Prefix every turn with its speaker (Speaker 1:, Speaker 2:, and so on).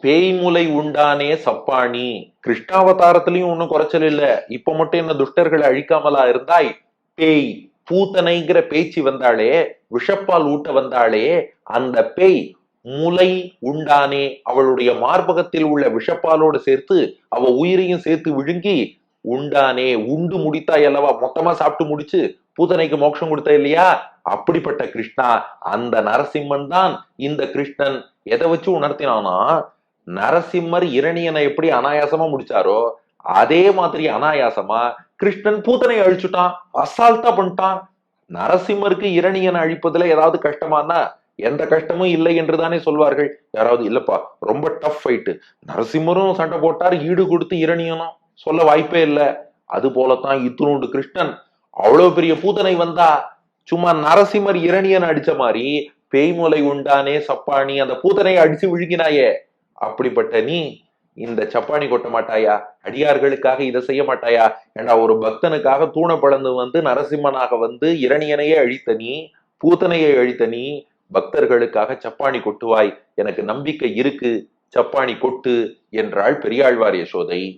Speaker 1: பேய்முலை உண்டானே சப்பாணி. கிருஷ்ணாவதாரத்திலயும் ஒன்னும் குறைச்சல் இல்ல. இப்ப மட்டும் என்ன துஷ்டர்களை அழிக்காமலா இருந்தாய்? பேய் பூத்தனைங்கிற பேச்சு வந்தாளே, விஷப்பால் ஊட்ட வந்தாளே, அந்த பேய் முலை உண்டானே, அவளுடைய மார்பகத்தில் உள்ள விஷப்பாலோடு சேர்த்து அவ உயிரையும் சேர்த்து விழுங்கி உண்டானே, உண்டு முடித்தாய் அல்லவா, மொத்தமா சாப்பிட்டு முடிச்சு பூதனைக்கு மோட்சம் கொடுத்த இல்லையா? அப்படிப்பட்ட கிருஷ்ணா, அந்த நரசிம்மன் தான் இந்த கிருஷ்ணன். எதை வச்சு உணர்த்தினானா, நரசிம்மர் இரணியனை எப்படி அனாயாசமா முடிச்சாரோ அதே மாதிரி அனாயாசமா கிருஷ்ணன் பூத்தனை அழிச்சுட்டான், அசால்ட்டா பண்ணிட்டான். நரசிம்மருக்கு இரணியனை அழிப்பதுல ஏதாவது கஷ்டமானா? எந்த கஷ்டமும் இல்லை என்றுதானே சொல்வார்கள். யாராவது இல்லப்பா ரொம்ப டஃப் ஃபைட்டு, நரசிம்மரும் சண்டை போட்டார், ஈடு கொடுத்து இரணியனும், சொல்ல வாய்ப்பே இல்லை. அது போலத்தான் இத்துணூண்டு கிருஷ்ணன். அவ்வளவு பெரிய பூத்தனை வந்தா சும்மா நரசிம்மர் இரணியன் அடிச்ச மாதிரி பேய்முலை உண்டானே சப்பாணி, அந்த பூத்தனையை அடிச்சு விழுங்கினாயே, அப்படிப்பட்ட நீ இந்த சப்பாணி கொட்ட மாட்டாயா? அடியார்களுக்காக இதை செய்ய மாட்டாயா? ஏண்டா, ஒரு பக்தனுக்காக தூண பழந்து வந்து நரசிம்மனாக வந்து இரணியனையே அழித்த நீ, பூத்தனையை அழித்த நீ, பக்தர்களுக்காக சப்பாணி கொட்டுவாய், எனக்கு நம்பிக்கை இருக்கு, சப்பாணி கொட்டு என்றாள் பெரியாழ்வார் யசோதை.